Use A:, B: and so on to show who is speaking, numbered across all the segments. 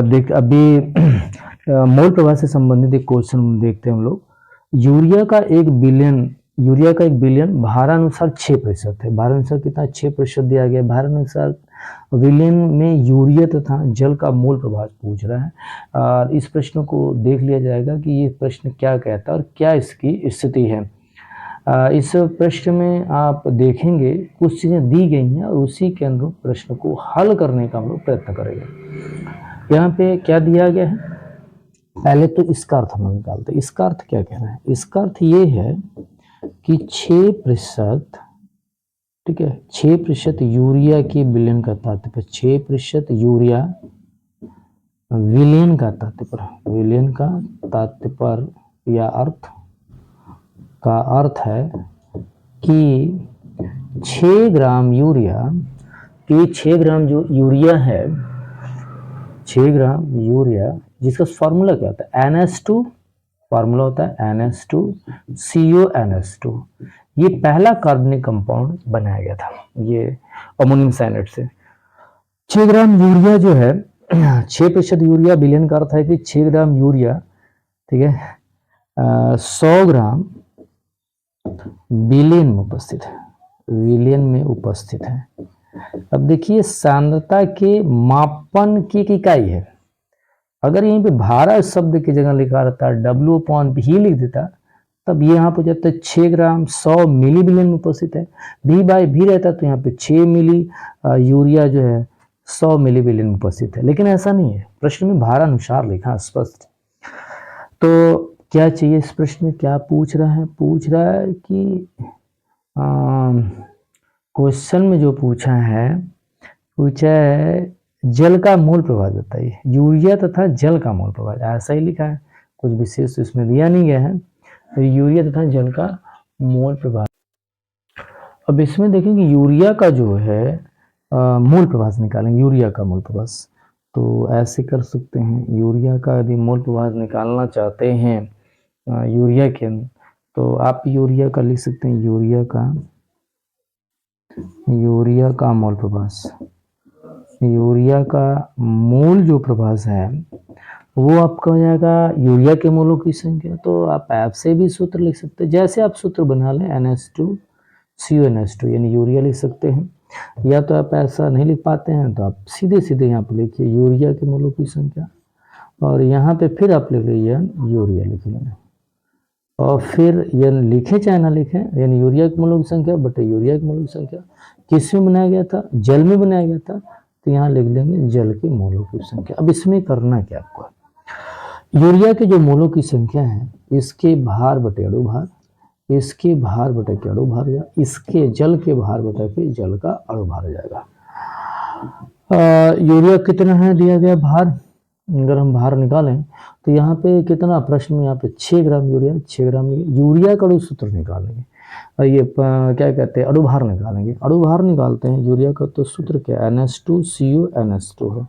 A: देख अभी मोल प्रवाह से संबंधित एक क्वेश्चन देखते हैं हम लोग। यूरिया का 1 बिलियन भारानुसार 6% है। भारानुसार कितना? 6% दिया गया। भारानुसार विलियन में यूरिया तथा जल का मोल प्रवाह पूछ रहा है। और इस प्रश्न को देख लिया जाएगा कि ये प्रश्न क्या कहता है और क्या इसकी स्थिति है। इस प्रश्न में आप देखेंगे कुछ चीज़ें दी गई हैं और उसी के अनुरूप प्रश्न को हल करने का हम लोग प्रयत्न करेंगे। यहाँ पे क्या दिया गया है, पहले तो इसका अर्थ हम लोग निकालते हैं। इसका अर्थ क्या कह रहा है? इसका अर्थ ये है कि 6%, ठीक है, 6% यूरिया की विलयन का तात्पर्य, 6% यूरिया विलयन का तात्पर्य या अर्थ का अर्थ है कि 6 ग्राम यूरिया, कि 6 ग्राम जो यूरिया है, 6 ग्राम यूरिया जिसका फॉर्मूला क्या होता है? NH2, फॉर्मूला होता है NH2CONH2। ये पहला कार्बनिक कंपाउंड बनाया गया था ये अमोनियम साइनाइड से। 6 ग्राम यूरिया जो है, 6% यूरिया, बिलियन का अर्थ है कि 6 ग्राम यूरिया, ठीक है, 100 ग्राम बिलियन में उपस्थित है, विलियन में उपस्थित है। अब देखिए सांद्रता के मापन की एक इकाई है। अगर यहीं पे भारा शब्द की जगह लिखा रहता है, W/V लिख देता, तब ये यहाँ पर जाता है 6 ग्राम 100 मिली बिलियन में उपस्थित है। V/V रहता तो यहाँ पे 6 मिली यूरिया जो है 100 मिली बिलियन में उपस्थित है। लेकिन ऐसा नहीं है, प्रश्न में भारा अनुसार लिखा स्पष्ट। तो क्या चाहिए इस प्रश्न में? क्या पूछ रहा है? पूछ रहा है कि क्वेश्चन में जो पूछा है जल का मोल प्रवाह बताइए। यूरिया तथा जल का मोल प्रवाह, ऐसा ही लिखा है, कुछ विशेष इसमें दिया नहीं गया है। तो यूरिया तथा जल का मोल प्रवाह। अब इसमें देखेंगे यूरिया का जो है मोल प्रवाह निकालेंगे, यूरिया का मोल प्रवाह। तो ऐसे कर सकते हैं, यूरिया का यदि मोल प्रवाह निकालना चाहते हैं यूरिया के, तो आप यूरिया का लिख सकते हैं, यूरिया का मोल प्रवाह, यूरिया का मूल जो प्रभास है वो आपका हो जाएगा यूरिया के मोलों की संख्या। तो आप ऐप से भी सूत्र लिख सकते हैं, जैसे आप सूत्र बना लें NH2CONH2 यानी यूरिया लिख सकते हैं। या तो आप ऐसा नहीं लिख पाते हैं तो आप सीधे सीधे यहाँ पर लिखिए यूरिया के मोलों की संख्या, और यहाँ पे फिर आप लिख लीजिए यूरिया लिख लेंगे, और फिर ये लिखें चाहे ना लिखें, यानी यूरिया के मोलों की संख्या बटे यूरिया के मोलों की संख्या। किस में बनाया गया था? जल में बनाया गया था, तो यहाँ लिख लेंगे जल के मोलों की संख्या। अब इसमें करना क्या आपको? यूरिया के जो मोलों की संख्या है, इसके भार बटे अणु भार, इसके भार बटे के अणु भार, या इसके जल के भार बटे के जल का अणु भार हो जाएगा। यूरिया कितना है दिया गया भार, अगर हम भार निकालें तो यहाँ पे कितना, प्रश्न में यहाँ पे 6 ग्राम यूरिया, 6 ग्राम यूरिया का अणु सूत्र निकालेंगे, और ये क्या कहते हैं, अणुभार निकालेंगे। अणुभार निकालते हैं यूरिया का, तो सूत्र क्या है? NH2CONH2 है।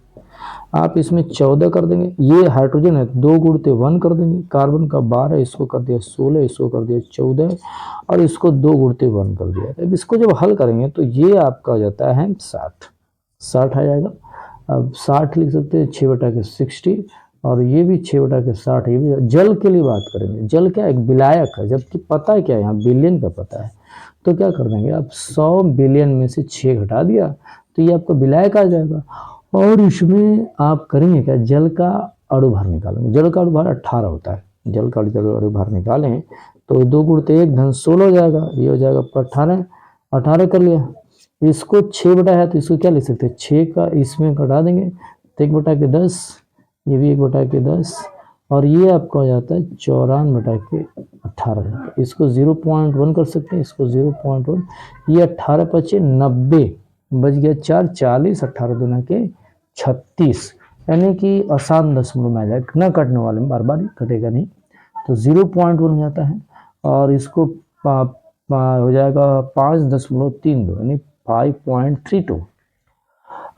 A: आप इसमें 14 कर देंगे, ये हाइड्रोजन है 2 गुणते 1 कर देंगे, कार्बन का 12, इसको कर दिया 16, इसको कर दिया 14, और इसको 2 गुणते 1 कर दिया। अब इसको जब हल करेंगे तो ये आपका हो जाता है 60 आ जाएगा। अब 60 लिख सकते हैं, 6/60, और ये भी 6/60। ये भी जल के लिए बात करेंगे, जल क्या एक विलायक है, जबकि पता है क्या, यहाँ बिलियन का पता है। तो क्या कर देंगे आप, 100 बिलियन में से 6 घटा दिया तो ये आपका विलायक आ जाएगा। और इसमें आप करेंगे क्या, जल का अणुभार निकालेंगे। जल का अणुभार 18 होता है, जल का अणुभार निकालें तो 2 गुणते 1 धन 16 हो जाएगा, ये हो जाएगा 18 कर लिया। इसको 6 बटा है तो इसको क्या लिख सकते हैं, 6 का इसमें घटा देंगे तो 1/10, ये भी 1/10, और ये आपका हो जाता है 54/18। इसको 0.1 कर सकते हैं, इसको 0.1, ये 18 × 90 बच गया 4, 40, 18 दूना के 36, यानी कि आसान दशमलव में आ जाएगा, न कटने वाले में, बार बार कटेगा नहीं, तो 0.1 हो जाता है। और इसको हो जाएगा 5.32 यानी 5.32।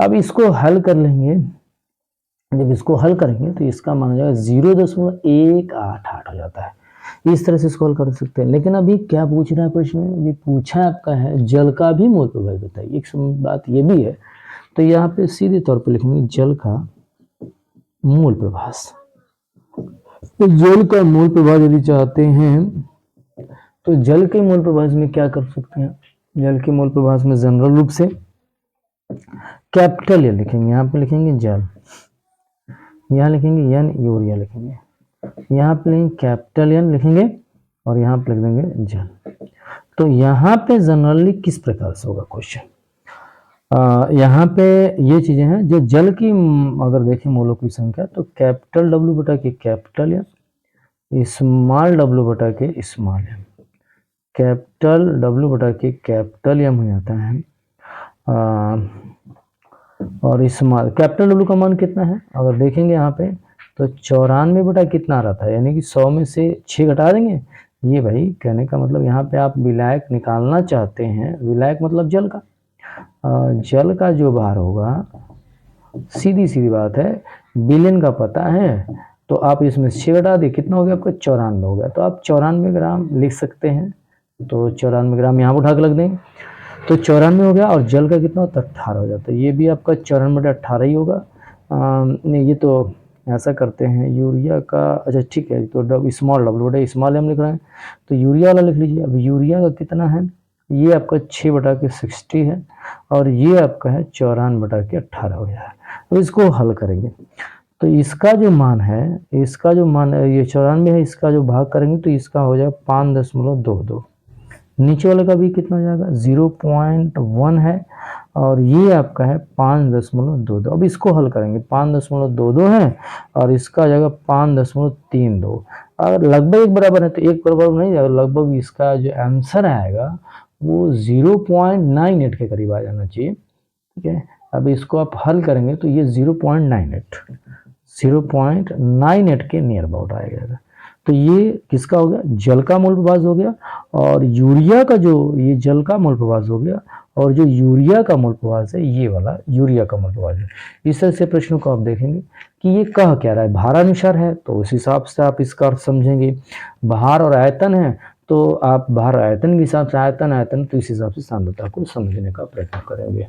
A: अब इसको हल कर लेंगे, जब इसको हल करेंगे तो इसका मान हो जाएगा 0.188 हो जाता है। इस तरह से इसको हल कर सकते हैं। लेकिन अभी क्या पूछ रहा है प्रश्न में, ये पूछा आपका है जल का भी मोल प्रवाह बताइए। एक बात ये भी है, तो यहाँ पे सीधे तौर पे लिखेंगे जल का मूल प्रभास। तो जल का मूल प्रभास यदि चाहते हैं तो जल के मूल प्रभास में क्या कर सकते हैं? जल के मूल प्रभास में जनरल रूप से कैपिटल एन लिखेंगे, यहाँ पे लिखेंगे जल, यहाँ लिखेंगे एन, यूरिया लिखेंगे, यहाँ पे लिखेंगे कैपिटल एन लिखेंगे और यहाँ पे लिख देंगे जल। तो यहाँ पे जनरली किस प्रकार से होगा क्वेश्चन? यहाँ पे ये चीजें हैं जो जल की अगर देखें मोलों की संख्या तो कैपिटल डब्ल्यू बटा के कैपिटल एन, स्मॉल डब्ल्यू बटा के स्मॉल एम, कैपिटल डब्ल्यू बटा के कैपिटल एम हो जाता है और स्मॉल कैपिटल डब्ल्यू का मान कितना है अगर देखेंगे यहाँ पे तो 94 बटा कितना आ रहा था, यानी कि 100 में से 6 घटा देंगे। ये भाई कहने का मतलब यहाँ पे आप विलायक निकालना चाहते हैं, विलायक मतलब जल का, जल का जो भार होगा, सीधी सीधी बात है, बिलियन का पता है तो आप इसमें 6 घटा दिए, कितना हो गया आपका 94 हो गया, तो आप 94 ग्राम लिख सकते हैं। तो 94 ग्राम यहाँ उठा के लग देंगे तो 94 हो गया और जल का कितना होता है 18 हो जाता है, ये भी आपका 94/18 ही होगा। नहीं ये तो ऐसा करते हैं यूरिया का, अच्छा ठीक है, तो स्मॉल डब्ल्यू बटा स्मॉल एम लिख रहे हैं तो यूरिया वाला लिख लीजिए। अब यूरिया का कितना है, ये आपका 6 बटा के 60 है और ये आपका है 94 बटा के 18 हो गया है। अब इसको हल करेंगे तो इसका जो मान है, इसका जो मान है ये 94 है, इसका जो भाग करेंगे तो इसका हो जाएगा 5.22, नीचे वाले का भी कितना हो जाएगा 0.1 है और ये आपका है 5.22। अब इसको हल करेंगे, 5.22 है और इसका आ जाएगा 5.32। अगर लगभग एक बराबर है तो एक बराबर नहीं जाएगा, लगभग इसका जो आंसर आएगा वो 0.98 के करीब आ जाना चाहिए। ठीक है, अब इसको आप हल करेंगे तो ये 0.98 के नियर अबाउट आएगा। तो ये किसका हो गया, जल का मूल प्रभास हो गया और यूरिया का जो ये जल का मूल प्रभास हो गया और जो यूरिया का मूल प्रभास है ये वाला यूरिया का मूल प्रभास है। इस तरह से प्रश्नों को आप देखेंगे कि ये कह क्या रहा है, भारानुसार है तो उस हिसाब से आप इसका अर्थ समझेंगे, भार और आयतन है तो आप भार आयतन के हिसाब से आयतन तो इस हिसाब से सांद्रता को समझने का प्रयत्न करेंगे।